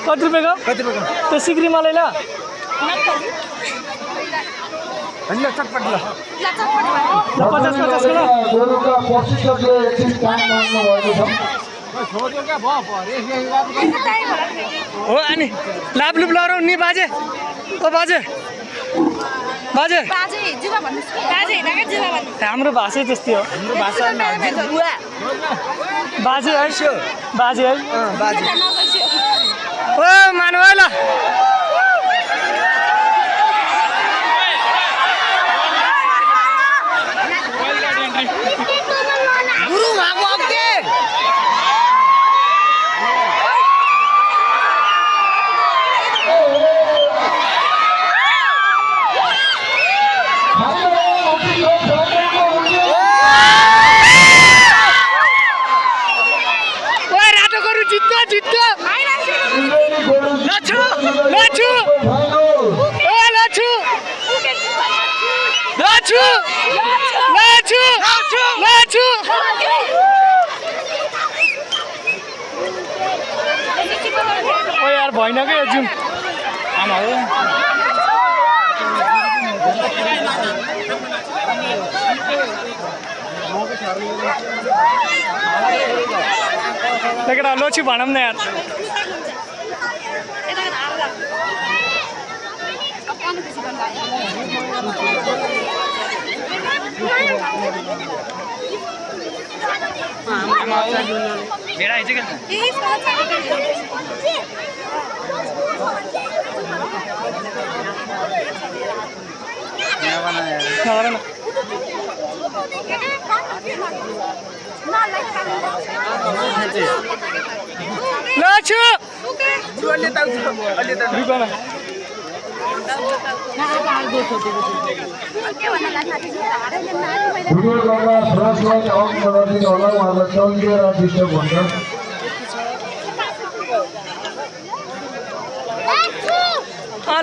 कति रुपियाँको त्यो सिक्री मलाई ल चटपट ल 50-50 को ल हो अनि लाभलुप लहरौ नि बाजे ओ बाजे बाजे हाम्रो भाषै त्यस्तै हो हाम्रो भाषा बाजे है बाजे है बाजे ओ मानव ल गुरु भागो अग्गे यार भएन क्या यो जुन आमा हो लेकिन लोची भनौँ न यार मेरा ऐसे क्या लाचु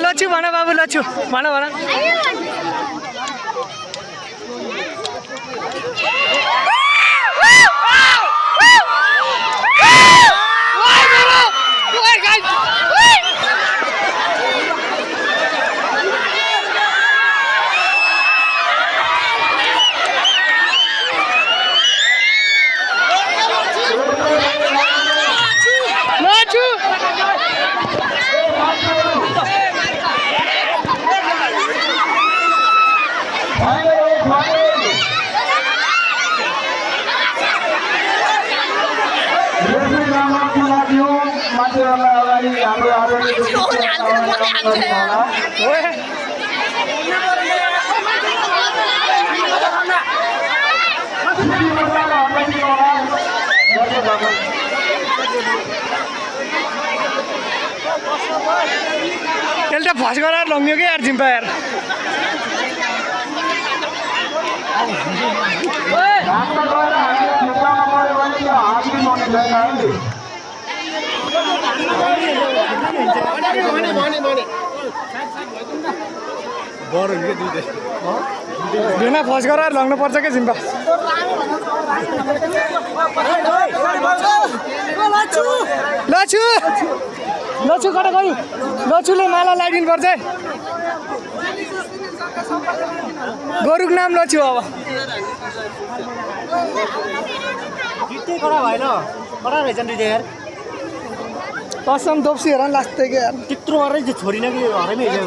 लच्छु भन बाबु लच्छु भन भन एउटा फस गरेर लग्यो कि यार जिम्पा यार बिना फस गरेर लग्नु पर्छ क्या जिम्पा लछु लछु कता गयो लछुले माला लगाइदिनु पर्छ गोरुको नाम लछु अब कडा भएन कडा रहेछ नि यार कसम दोप्सी हेर लास्टै के यार त्यत्रो गरेर छोडिन कि हराइमै हिजो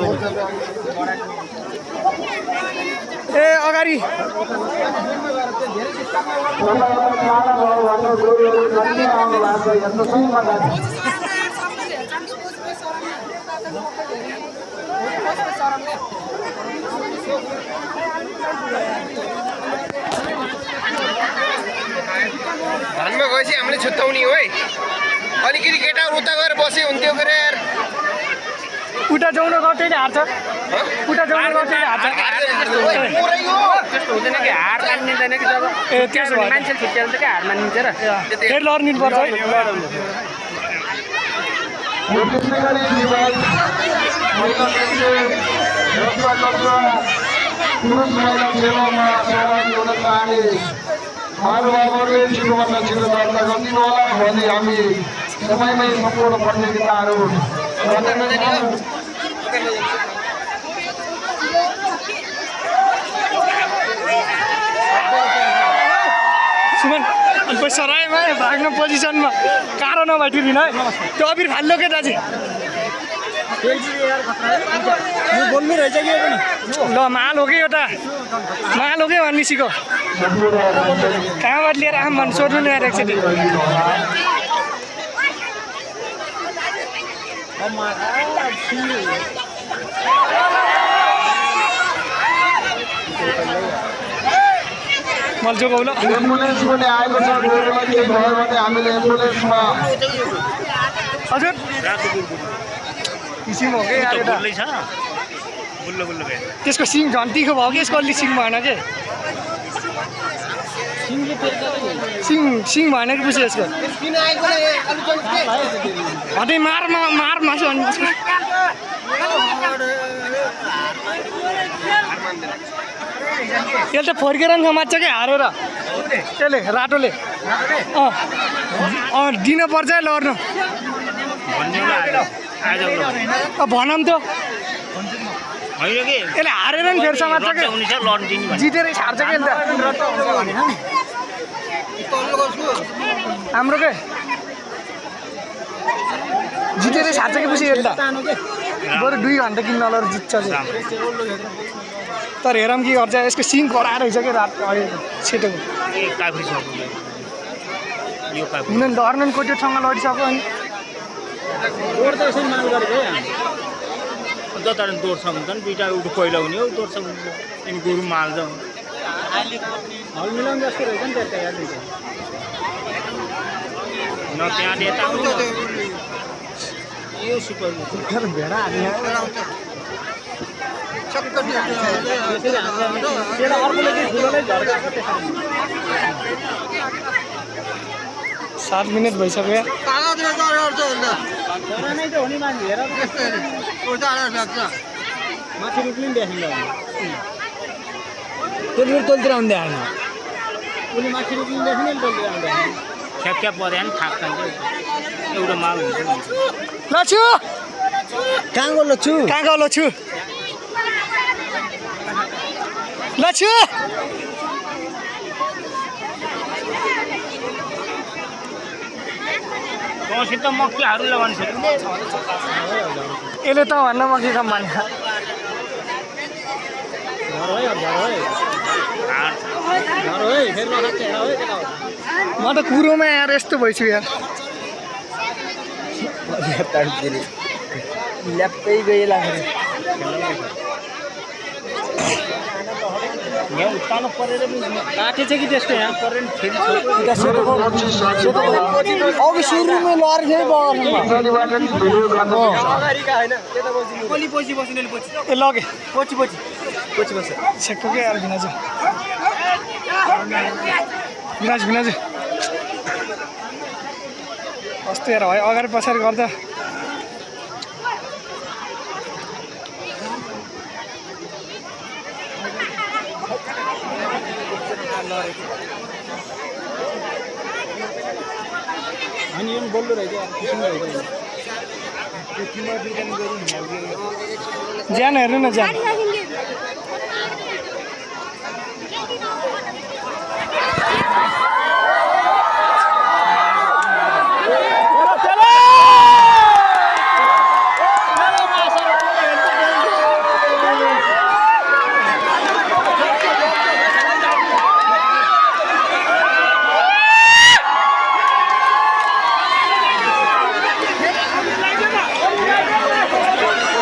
ए अगाडि धानमा गएपछि हामीले छुट्याउने हो है अलिकति केटाहरू उता गएर बसे हुन्थ्यो गरे यार उता जाउन गर्दैन हार्छ उता जाउन गर्दैन हार्छ त्यस्तो हुँदैन कि हार मानिँदैन कि जब ए त्यसो भए मान्छे छुट्याउँछ कि हार मानिन्छ र फेरि लड्नु पर्छ है महानुभावहरूले छिटोभन्दा छिटो दर्ता गरिदिनु होला भने हामी समयमै सम्पूर्ण प्रतियोगिताहरू सुमन अनि पैसा सरायमा भाग्न पोजिसनमा कारो नभइदिनु है त्यो अबिर फाल्यो के दाजु बोल्नु रहेछ कि पनि ल माल हो कि एउटा माल हो कि निसीको कहाँबाट लिएर आम भन्नु सोध्नु नि एकचोटि मैले जोगाउ ल एम्बुलेन्स पनि आएको छ गएर केही भयो भने हामीले एम्बुलेन्समा हजुर किसिम हो कि त्यसको सिङ झन्टीको भयो कि यसको अलि सिङ भएन कि सिङ भएन कि पुछ्यो यसको हटे मार मासु अनि यसले त फर्केर समात्छ कि हारेर त्यसले राटोले दिन पर्छ है लड्नु भनौँ त यसले हारेर नि फेरि समात्छ कि जितेरै छाड्छ कि हाम्रो के जितेरै छाड्छ कि पछि यसले त बरु 2 घन्टा किन्न ल जित्छ तर हेरौँ के गर्छ यसको सिङ कडा रहेछ कि रात छिटो हुन डर्नु नि कोटीसँग लडिसक्यो अनि दोर त यसरी माल गरेको है जता दोर्छ हुन्छ नि दुईवटा उठो पहिला हुने हो दोर्छ अनि गोरु माल्छ हल मिलाउनु जस्तो रहेछ नि त्यता याद न त्यहाँ यता आउनु यो सुपर भेडा हाल्ने सात मिनट भइसक्यो यार माथि रुप्ने देखिन्छ त्यो तलतिर आउँदै आएन उसले माथि रुप्ने देखिने तलतिर आउँदैन ख्याप पर्यो नि थाक खान्छ एउटा माल हुन्छ लछु कहाँको लछु तँसित मक्कीहरू लगाउनु छ यसले त भन्न मक्की काम भने म त कुरोमा यार यस्तो भइछु यार ल्याप्पै गए लाग्यो यहाँ उत्तानो परेर काटेछ कि त्यसको यहाँ परेर फेरि अब सुरुमै लड्यो फेरि ए लगे पछि बस छेक्को के यार भिनाजु कस्तो यार है अगाडि पछाडि गर्दा अनि यो बोल्दो रहेछ ज्यान हेर्नु न ज्यान